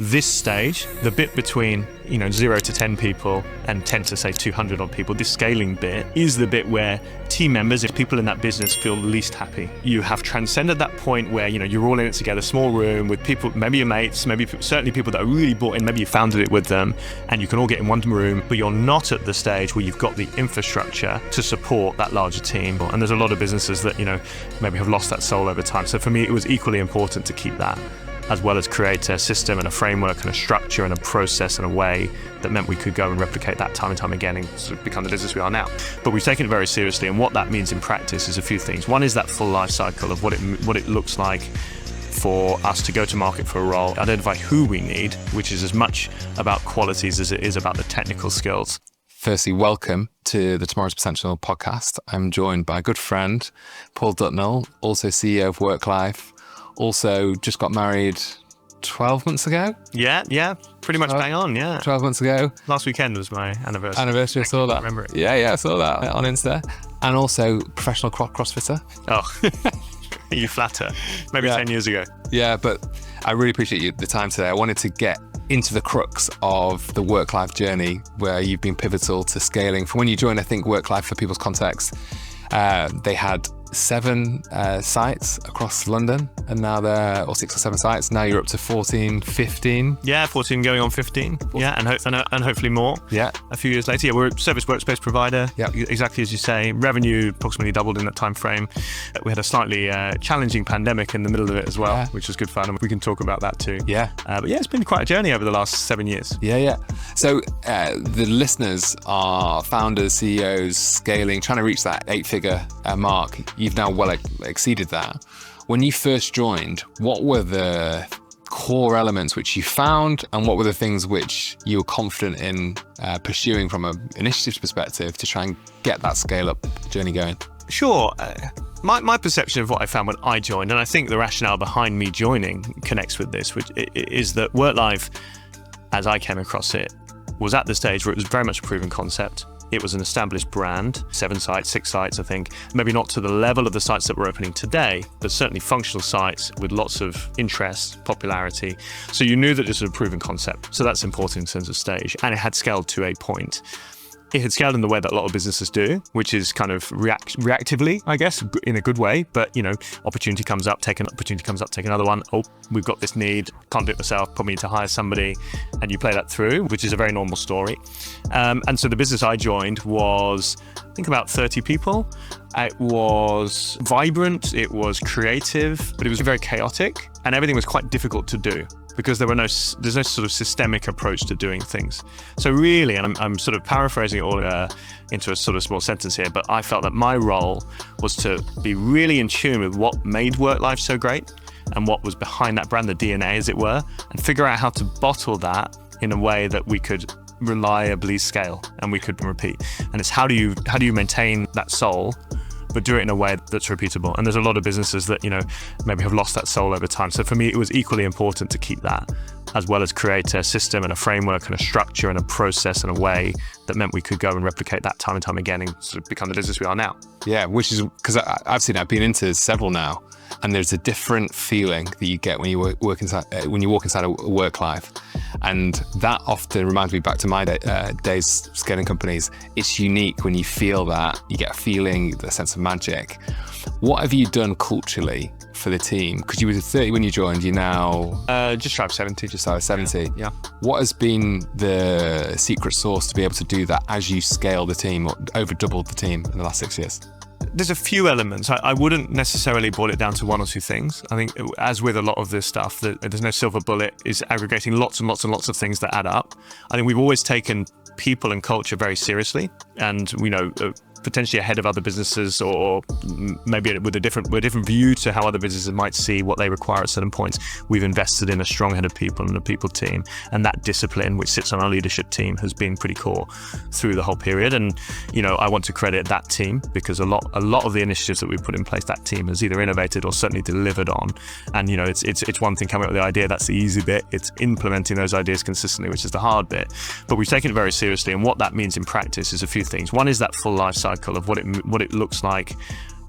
This stage, the bit between 0 to 10 people and 10 to say 200 odd people, this scaling bit is the bit where team members, if people in that business feel least happy. You have transcended that point where you're all in it together, small room with people, maybe your mates, maybe certainly people that are really bought in, maybe you founded it with them, and you can all get in one room, but you're not at the stage where you've got the infrastructure to support that larger team. And there's a lot of businesses that maybe have lost that soul over time. So for me, it was equally important to keep that, as well as create a system and a framework and a structure and a process and a way that meant we could go and replicate that time and time again and sort of become the business we are now. But we've taken it very seriously, and what that means in practice is a few things. One is that full life cycle of what it looks like for us to go to market for a role, identify who we need, which is as much about qualities as it is about the technical skills. Firstly, welcome to the Tomorrow's Potential podcast. I'm joined by a good friend, Paul Dutnell, also CEO of Work.Life. Also, just got married 12 months ago. Yeah, pretty much bang on, yeah. 12 months ago. Last weekend was my anniversary. I saw that. Remember it? Yeah, I saw that on Insta. And also professional crossfitter. Oh, you flatter. Maybe 10 years ago. Yeah, but I really appreciate the time today. I wanted to get into the crux of the Work-Life journey where you've been pivotal to scaling. From when you joined, I think Work-Life, for people's context, they had 7 sites across London, and now or 6 or 7 sites. Now you're up to 14, 15. Yeah, 14 going on 15. 14. Yeah, and hopefully more. Yeah. A few years later, yeah, we're a service workspace provider. Yeah. Exactly as you say. Revenue approximately doubled in that time frame. We had a slightly challenging pandemic in the middle of it as well, which was good fun, and we can talk about that too. Yeah. But yeah, it's been quite a journey over the last 7 years. Yeah. So the listeners are founders, CEOs, scaling, trying to reach that 8-figure mark. You've now well exceeded that. When you first joined, what were the core elements which you found, and what were the things which you were confident in pursuing from an initiatives perspective to try and get that scale-up journey going? Sure. My perception of what I found when I joined, and I think the rationale behind me joining connects with this, which is that Work.Life, as I came across it, was at the stage where it was very much a proven concept. It was an established brand, 7 sites, 6 sites, I think. Maybe not to the level of the sites that we're opening today, but certainly functional sites with lots of interest, popularity. So you knew that this was a proven concept. So that's important in terms of stage. And it had scaled to a point. It had scaled in the way that a lot of businesses do, which is kind of reactively, I guess, in a good way. But, opportunity comes up, take another one. Oh, we've got this need, can't do it myself, probably need to hire somebody. And you play that through, which is a very normal story. And so the business I joined was, I think, about 30 people. It was vibrant, it was creative, but it was very chaotic. And everything was quite difficult to do, because there's no sort of systemic approach to doing things. So really, and I'm sort of paraphrasing it all into a sort of small sentence here, but I felt that my role was to be really in tune with what made Work.Life so great and what was behind that brand, the DNA as it were, and figure out how to bottle that in a way that we could reliably scale and we could repeat. And it's how do you maintain that soul, but do it in a way that's repeatable. And there's a lot of businesses that, maybe have lost that soul over time. So for me, it was equally important to keep that, as well as create a system and a framework and a structure and a process and a way that meant we could go and replicate that time and time again and sort of become the business we are now. Yeah, which is, because I've been into several now, and there's a different feeling that you get when you walk inside a Work.Life. And that often reminds me back to my days scaling companies. It's unique when you feel that, you get a feeling, the sense of magic. What have you done culturally for the team? Because you were 30 when you joined, you're now... just shy of 70. Just shy of 70. Yeah. What has been the secret sauce to be able to do that as you scale the team, or over doubled the team in the last 6 years? There's a few elements. I wouldn't necessarily boil it down to one or two things. I think, as with a lot of this stuff, there's no silver bullet. It's aggregating lots and lots and lots of things that add up. I think we've always taken people and culture very seriously, and potentially ahead of other businesses, or maybe with a different view to how other businesses might see what they require at certain points. We've invested in a strong head of people and a people team, and that discipline which sits on our leadership team has been pretty core through the whole period. And I want to credit that team, because a lot of the initiatives that we put in place, that team has either innovated or certainly delivered on. And it's one thing coming up with the idea, that's the easy bit. It's implementing those ideas consistently, which is the hard bit. But we've taken it very seriously, and what that means in practice is a few things. One is that full life cycle of what it looks like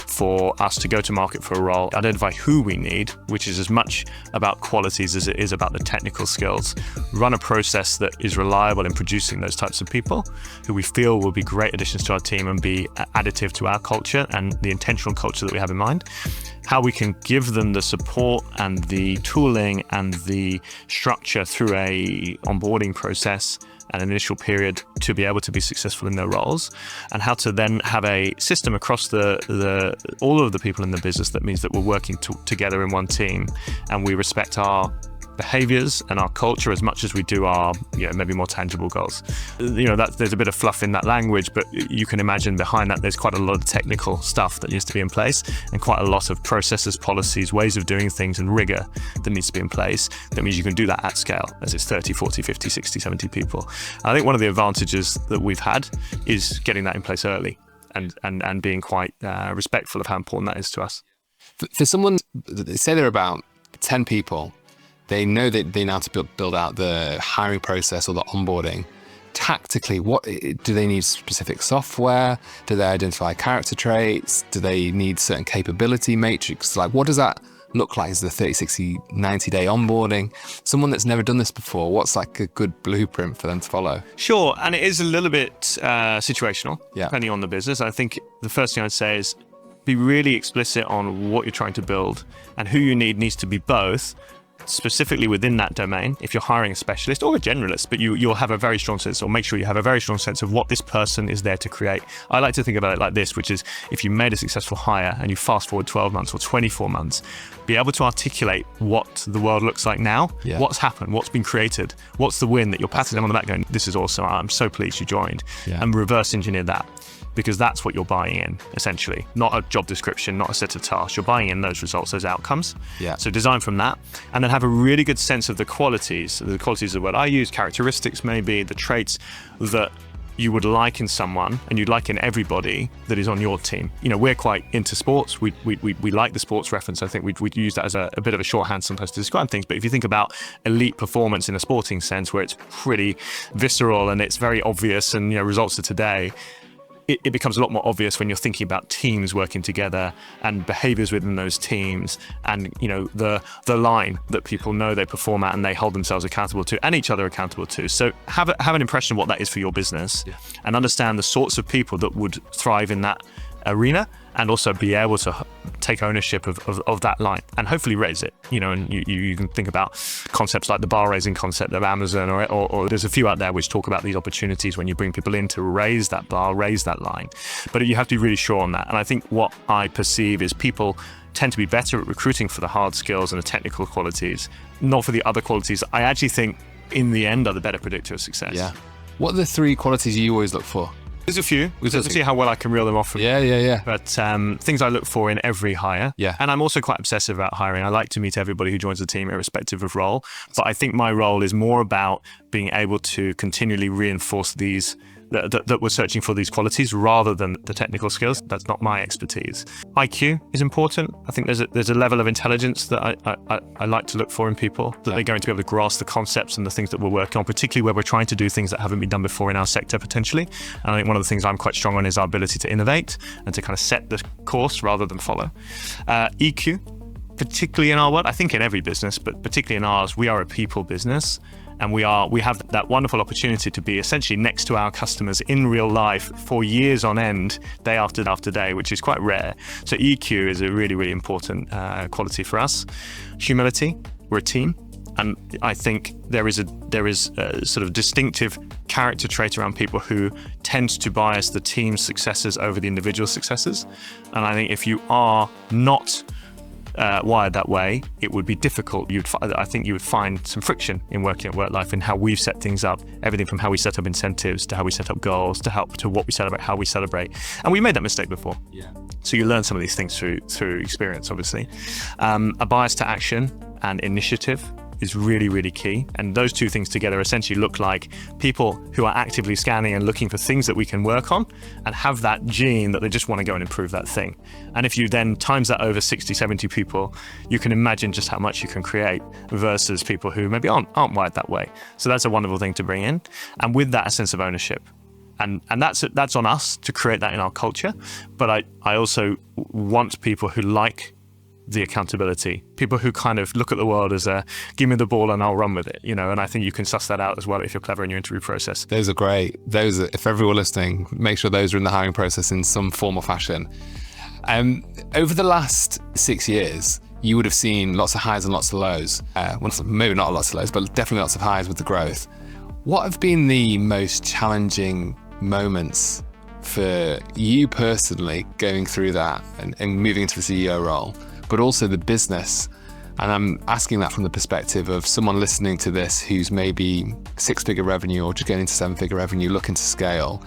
for us to go to market for a role, identify who we need, which is as much about qualities as it is about the technical skills, run a process that is reliable in producing those types of people who we feel will be great additions to our team and be additive to our culture and the intentional culture that we have in mind, how we can give them the support and the tooling and the structure through a onboarding process and an initial period to be able to be successful in their roles, and how to then have a system across all of the people in the business that means that we're working together in one team and we respect our behaviors and our culture as much as we do our maybe more tangible goals. There's a bit of fluff in that language, but you can imagine behind that there's quite a lot of technical stuff that needs to be in place and quite a lot of processes, policies, ways of doing things and rigor that needs to be in place. That means you can do that at scale as it's 30, 40, 50, 60, 70 people. I think one of the advantages that we've had is getting that in place early and being quite respectful of how important that is to us. For someone, say they're about 10 people, they know that they now have to build out the hiring process or the onboarding. Tactically, what do they need? Specific software? Do they identify character traits? Do they need certain capability matrix? Like, what does that look like? Is the 30, 60, 90-day onboarding? Someone that's never done this before, what's like a good blueprint for them to follow? Sure, and it is a little bit situational, depending on the business. I think the first thing I'd say is be really explicit on what you're trying to build, and who you need needs to be both specifically within that domain. If you're hiring a specialist or a generalist, but you'll have a very strong sense, or make sure you have a very strong sense of what this person is there to create. I like to think about it like this, which is if you made a successful hire and you fast forward 12 months or 24 months, be able to articulate what the world looks like now, what's happened, what's been created, what's the win that you're patting them on the back going, this is awesome, I'm so pleased you joined, and reverse engineer that. Because that's what you're buying in, essentially. Not a job description, not a set of tasks. You're buying in those results, those outcomes. So design from that, and then have a really good sense of the qualities. The qualities of what I use, characteristics maybe, the traits that you would like in someone and you'd like in everybody that is on your team. We're quite into sports. We like the sports reference. I think we'd use that as a bit of a shorthand sometimes to describe things. But if you think about elite performance in a sporting sense, where it's pretty visceral and it's very obvious and results of today, it becomes a lot more obvious when you're thinking about teams working together and behaviors within those teams and the line that people know they perform at and they hold themselves accountable to and each other accountable to. So have an impression of what that is for your business and understand the sorts of people that would thrive in that arena, and also be able to take ownership of that line and hopefully raise it. And you can think about concepts like the bar raising concept of Amazon, or there's a few out there which talk about these opportunities when you bring people in to raise that bar, raise that line. But you have to be really sure on that. And I think what I perceive is people tend to be better at recruiting for the hard skills and the technical qualities, not for the other qualities I actually think in the end are the better predictor of success. Yeah. What are the 3 qualities you always look for? There's a few. We'll see how well I can reel them off. But things I look for in every hire. And I'm also quite obsessive about hiring. I like to meet everybody who joins the team, irrespective of role. But I think my role is more about being able to continually reinforce these that we're searching for these qualities rather than the technical skills. That's not my expertise. IQ is important. I think there's a level of intelligence that I like to look for in people, that they're going to be able to grasp the concepts and the things that we're working on, particularly where we're trying to do things that haven't been done before in our sector potentially. And I think one of the things I'm quite strong on is our ability to innovate and to kind of set the course rather than follow. EQ, particularly in our world, I think in every business, but particularly in ours, we are a people business. And we have that wonderful opportunity to be essentially next to our customers in real life for years on end, day after day, which is quite rare. So EQ is a really, really important quality for us. Humility, we're a team. And I think there is a sort of distinctive character trait around people who tend to bias the team's successes over the individual successes. And I think if you are not wired that way, it would be difficult. I think you would find some friction in working at Work.Life in how we've set things up, everything from how we set up incentives to how we set up goals to what we celebrate, how we celebrate. And we made that mistake before. So you learn some of these things through experience, obviously. A bias to action and initiative is really, really key. And those two things together essentially look like people who are actively scanning and looking for things that we can work on and have that gene that they just want to go and improve that thing. And if you then times that over 60, 70 people, you can imagine just how much you can create versus people who maybe aren't wired that way. So that's a wonderful thing to bring in. And with that, a sense of ownership. And that's on us to create that in our culture. But I also want people who like the accountability, people who kind of look at the world as give me the ball and I'll run with it, and I think you can suss that out as well if you're clever in your interview process. Those are great. If everyone listening, make sure those are in the hiring process in some form or fashion. Over the last 6 years, you would have seen lots of highs and lots of lows. Maybe not lots of lows, but definitely lots of highs with the growth. What have been the most challenging moments for you personally going through that and moving into the CEO role, but also the business? And I'm asking that from the perspective of someone listening to this who's maybe 6-figure revenue or just getting into 7-figure revenue, looking to scale.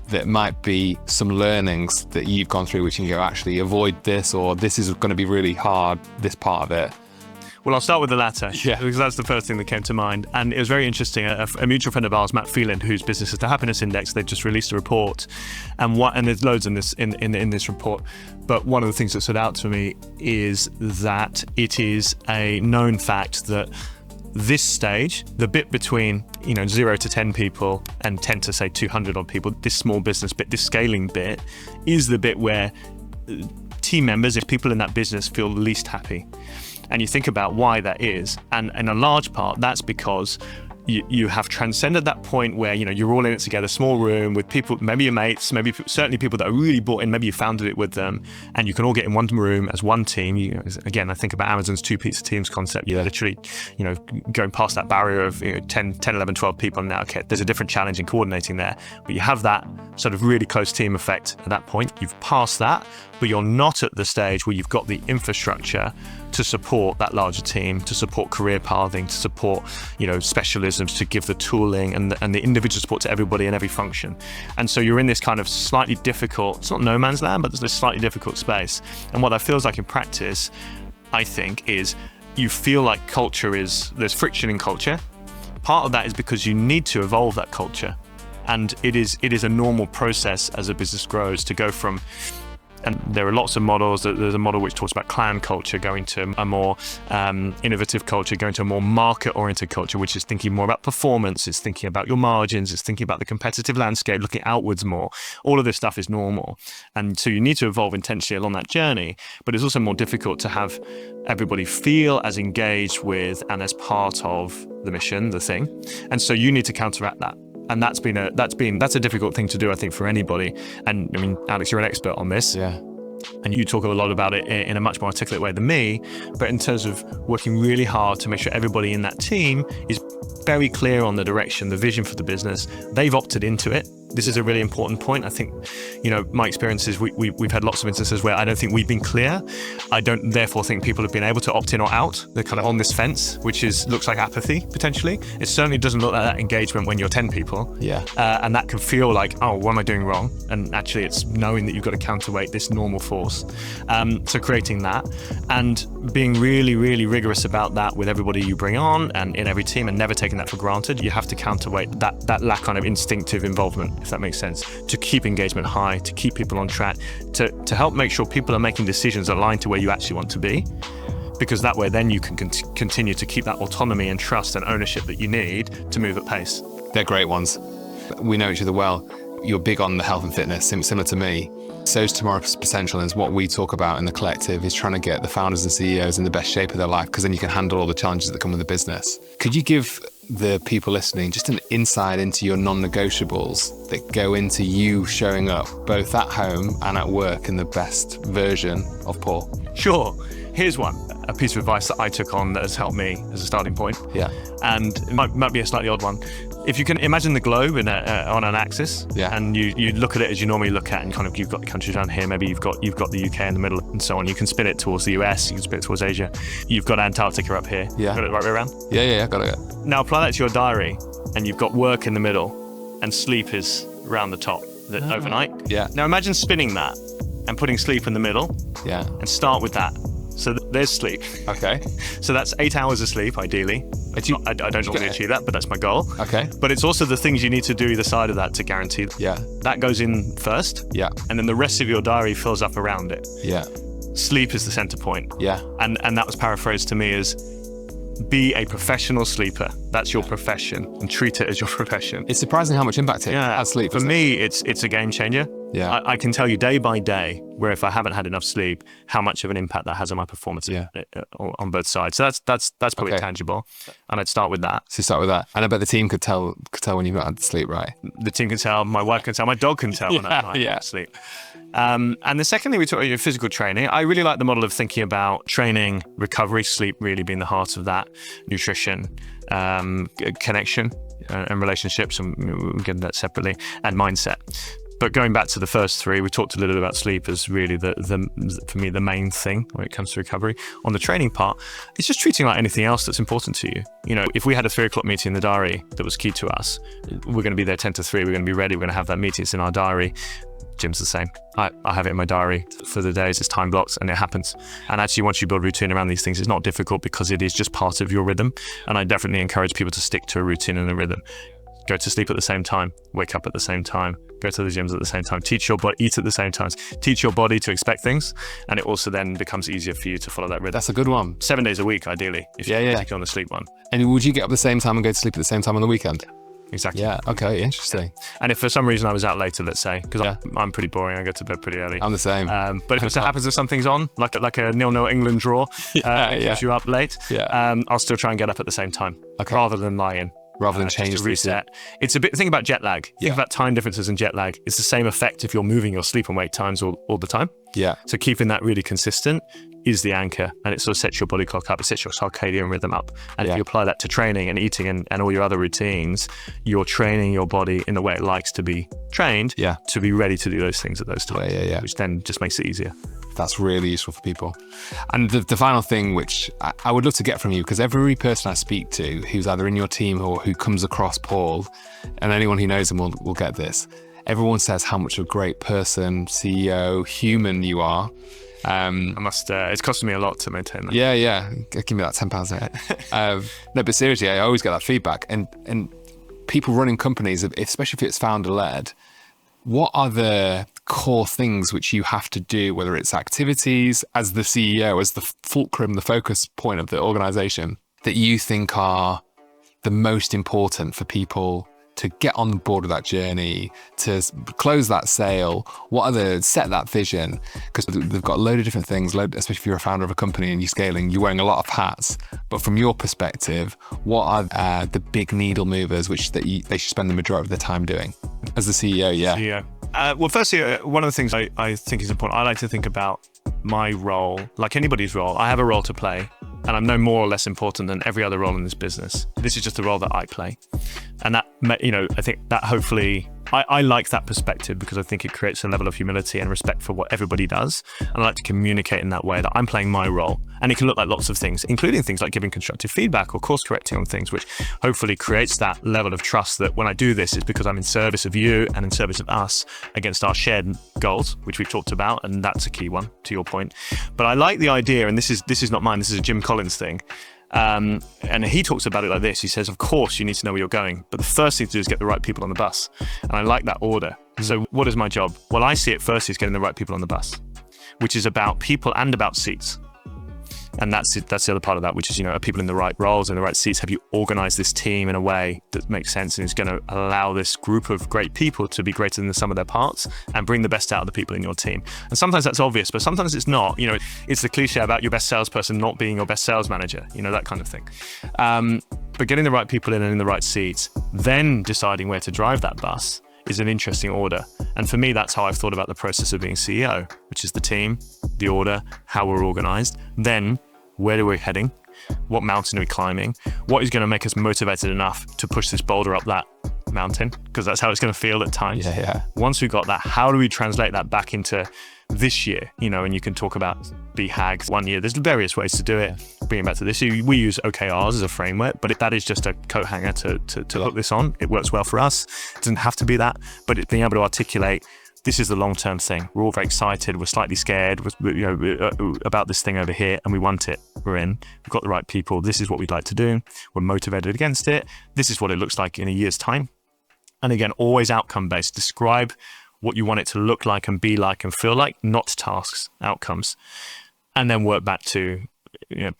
That might be some learnings that you've gone through, which you can go, actually avoid this, or this is going to be really hard, this part of it. Well, I'll start with the latter, because that's the first thing that came to mind. And it was very interesting. A mutual friend of ours, Matt Phelan, whose business is the Happiness Index, they've just released a report, and there's loads in this report. But one of the things that stood out to me is that it is a known fact that this stage, the bit between 0 to 10 people and 10 to say 200 odd people, this small business bit, this scaling bit, is the bit where team members, if people in that business, feel least happy. And you think about why that is, and in a large part, that's because you have transcended that point where you're all in it together, small room with people, maybe your mates, maybe certainly people that are really bought in, maybe you founded it with them, and you can all get in one room as one team. Again, I think about Amazon's 2 pizza teams concept. You're literally going past that barrier of 10, 11, 12 people. Now, okay, there's a different challenge in coordinating there, but you have that sort of really close team effect at that point. You've passed that, but you're not at the stage where you've got the infrastructure to support that larger team, to support career pathing, to support specialisms, to give the tooling and the individual support to everybody in every function. And so you're in this kind of slightly difficult, it's not no man's land, but there's this slightly difficult space. And what that feels like in practice, I think, is you feel like there's friction in culture. Part of that is because you need to evolve that culture. And it is a normal process as a business grows to go from, and there are lots of models. There's a model which talks about clan culture, going to a more innovative culture, going to a more market-oriented culture, which is thinking more about performance, it's thinking about your margins, it's thinking about the competitive landscape, looking outwards more. All of this stuff is normal. And so you need to evolve intentionally along that journey, but it's also more difficult to have everybody feel as engaged with and as part of the mission, the thing. And so you need to counteract that. And that's a difficult thing to do, I think, for anybody. And I mean, Alex, you're an expert on this. Yeah. And you talk a lot about it in a much more articulate way than me. But in terms of working really hard to make sure everybody in that team is very clear on the direction, the vision for the business, they've opted into it. This is a really important point. I think, my experience is we've had lots of instances where I don't think we've been clear. I don't therefore think people have been able to opt in or out. They're kind of on this fence, which looks like apathy, potentially. It certainly doesn't look like that engagement when you're 10 people. Yeah. And that can feel like, oh, what am I doing wrong? And actually it's knowing that you've got to counterweight this normal force. So creating that and being really, really rigorous about that with everybody you bring on and in every team, and never taking that for granted. You have to counterweight that lack kind of instinctive involvement, if that makes sense, to keep engagement high, to keep people on track, to help make sure people are making decisions aligned to where you actually want to be. Because that way then you can continue to keep that autonomy and trust and ownership that you need to move at pace. They're great ones. We know each other well. You're big on the health and fitness, similar to me. So's Tomorrow's Potential is what we talk about in the collective, is trying to get the founders and CEOs in the best shape of their life, because then you can handle all the challenges that come with the business. Could you give the people listening just an insight into your non-negotiables that go into you showing up both at home and at work in the best version of Paul? Sure. Here's one, a piece of advice that I took on that has helped me as a starting point. Yeah. And it might be a slightly odd one. If you can imagine the globe on an axis, yeah, and you look at it as you normally look at, and kind of you've got the countries down here, maybe you've got the UK in the middle and so on. You can spin it towards the US, you can spin it towards Asia. You've got Antarctica up here. Yeah. Got it the right way around? Yeah, got it. Now apply that to your diary, and you've got work in the middle, and sleep is around the top, overnight. Yeah. Now imagine spinning that and putting sleep in the middle. Yeah. And start with that. So there's sleep. Okay. So that's 8 hours of sleep, ideally. I don't normally achieve that, but that's my goal. Okay. But it's also the things you need to do either side of that to guarantee. Yeah. That goes in first. Yeah. And then the rest of your diary fills up around it. Yeah. Sleep is the center point. Yeah. And that was paraphrased to me as be a professional sleeper. That's your profession, and treat it as your profession. It's surprising how much impact it has sleep. For me, it's a game changer. Yeah. I can tell you day by day where if I haven't had enough sleep, how much of an impact that has on my performance on both sides. So that's probably tangible. And I'd start with that. So start with that. And I bet the team could tell when you've not had sleep, right? The team can tell, my wife can tell, my dog can tell when I've not had sleep. And the second thing we talk about, physical training. I really like the model of thinking about training, recovery, sleep really being the heart of that, nutrition, connection and relationships, and we'll get into that separately, and mindset. But going back to the first three, we talked a little bit about sleep as really for me, the main thing when it comes to recovery. On the training part, it's just treating like anything else that's important to you. If we had a 3:00 meeting in the diary that was key to us, we're going to be there 10 to 3, we're going to be ready, we're going to have that meeting, it's in our diary. Gym's the same. I have it in my diary for the days, it's time blocks, and it happens. And actually, once you build routine around these things, it's not difficult because it is just part of your rhythm. And I definitely encourage people to stick to a routine and a rhythm. Go to sleep at the same time, wake up at the same time, go to the gyms at the same time, teach your body, eat at the same times, teach your body to expect things. And it also then becomes easier for you to follow that rhythm. That's a good one. 7 days a week, ideally, if you're particularly on the sleep one. And would you get up at the same time and go to sleep at the same time on the weekend? Exactly. Yeah. Okay. Interesting. And if for some reason I was out later, let's say, because I'm pretty boring, I go to bed pretty early. I'm the same. But if it happens if something's on, like a 0-0 England draw, keeps you up late, I'll still try and get up at the same time, rather than lie in. Rather than change to reset. It's a bit, think about jet lag. Think about time differences and jet lag. It's the same effect if you're moving your sleep and wake times all the time. Yeah. So keeping that really consistent is the anchor, and it sort of sets your body clock up, it sets your circadian rhythm up. And if you apply that to training and eating and all your other routines, you're training your body in the way it likes to be trained to be ready to do those things at those times, which then just makes it easier. That's really useful for people. And the final thing, which I would love to get from you, because every person I speak to who's either in your team or who comes across Paul, and anyone who knows him will get this, everyone says how much of a great person, CEO, human you are. It's costing me a lot to maintain that. Yeah. Give me that £10 there. No, but seriously, I always get that feedback. And people running companies, especially if it's founder-led, what are the core things which you have to do, whether it's activities as the CEO, as the fulcrum, the focus point of the organization, that you think are the most important for people to get on board with that journey, to close that sale? Set that vision? Because they've got a load of different things, especially if you're a founder of a company and you're scaling, you're wearing a lot of hats. But from your perspective, what are the big needle movers which they should spend the majority of their time doing as the CEO? CEO. Well, firstly, one of the things I think is important, I like to think about my role, like anybody's role. I have a role to play, and I'm no more or less important than every other role in this business. This is just the role that I play. And that, I think that hopefully, I like that perspective because I think it creates a level of humility and respect for what everybody does. And I like to communicate in that way that I'm playing my role. And it can look like lots of things, including things like giving constructive feedback or course correcting on things, which hopefully creates that level of trust that when I do this, it's because I'm in service of you and in service of us against our shared goals, which we've talked about. And that's a key one, to your point. But I like the idea, and this is not mine, this is a Jim Collins thing. And he talks about it like this. He says, of course, you need to know where you're going, but the first thing to do is get the right people on the bus. And I like that order. So what is my job? Well, I see it first is getting the right people on the bus, which is about people and about seats. And that's the other part of that, which is, are people in the right roles, in the right seats? Have you organized this team in a way that makes sense and is going to allow this group of great people to be greater than the sum of their parts and bring the best out of the people in your team? And sometimes that's obvious, but sometimes it's not. It's the cliche about your best salesperson not being your best sales manager, that kind of thing. But getting the right people in and in the right seats, then deciding where to drive that bus is an interesting order. And for me, that's how I've thought about the process of being CEO, which is the team, the order, how we're organized, then where are we heading? What mountain are we climbing? What is going to make us motivated enough to push this boulder up that mountain? Because that's how it's going to feel at times. Yeah. Once we've got that, how do we translate that back into this year? And you can talk about BHAGs 1 year. There's various ways to do it. Bringing back to this, we use OKRs as a framework, but that is just a coat hanger to hook this on. It works well for us. It doesn't have to be that, but it's being able to articulate, this is the long-term thing. We're all very excited. We're slightly scared about this thing over here, and we want it. We're in. We've got the right people. This is what we'd like to do. We're motivated against it. This is what it looks like in a year's time. And again, always outcome-based. Describe what you want it to look like and be like and feel like, not tasks, outcomes. And then work back to,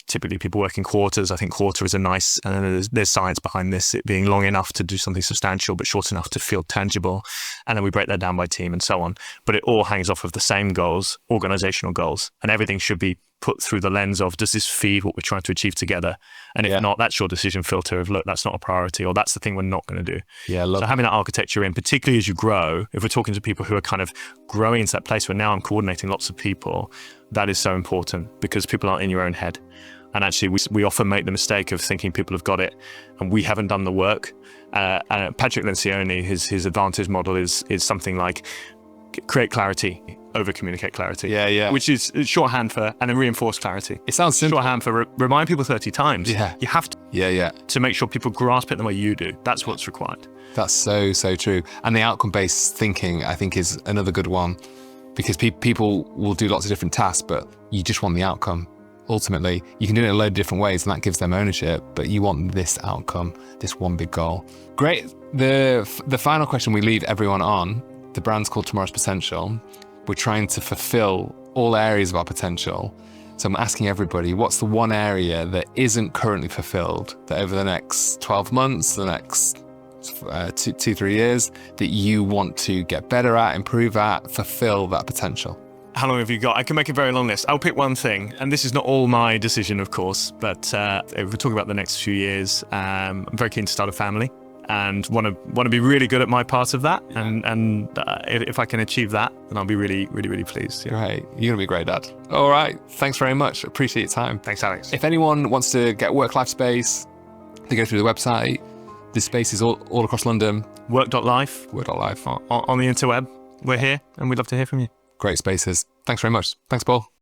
typically people work in quarters. I think quarter is a nice, and then there's science behind this, it being long enough to do something substantial, but short enough to feel tangible. And then we break that down by team and so on. But it all hangs off of the same goals, organizational goals. And everything should be put through the lens of, does this feed what we're trying to achieve together? And if not, that's your decision filter of, look, that's not a priority, or that's the thing we're not going to do. So having that architecture in, particularly as you grow, if we're talking to people who are kind of growing into that place where now I'm coordinating lots of people, that is so important, because people aren't in your own head. And actually, we often make the mistake of thinking people have got it and we haven't done the work. And Patrick Lencioni, his advantage model is something like create clarity, over communicate clarity. Which is shorthand for, and then reinforce clarity. It sounds simple. Shorthand for remind people 30 times. You have to. To make sure people grasp it the way you do. That's what's required. That's so true. And the outcome-based thinking, I think, is another good one, because people will do lots of different tasks, but you just want the outcome. Ultimately, you can do it in a load of different ways, and that gives them ownership, but you want this outcome, this one big goal. Great. The final question we leave everyone on, the brand's called Tomorrow's Potential. We're trying to fulfill all areas of our potential. So I'm asking everybody, what's the one area that isn't currently fulfilled, that over the next 12 months, the next 2-3 years, that you want to get better at, improve at, fulfill that potential? How long have you got? I can make a very long list. I'll pick one thing, and this is not all my decision, of course, but if we're talking about the next few years, I'm very keen to start a family and want to be really good at my part of that. And if I can achieve that, then I'll be really, really, really pleased. Great. You're going to be a great dad. All right. Thanks very much. Appreciate your time. Thanks, Alex. If anyone wants to get Work.Life space, they go through the website. This space is all across London. Work.Life. Work.Life. On the interweb. We're here, and we'd love to hear from you. Great spaces. Thanks very much. Thanks, Paul.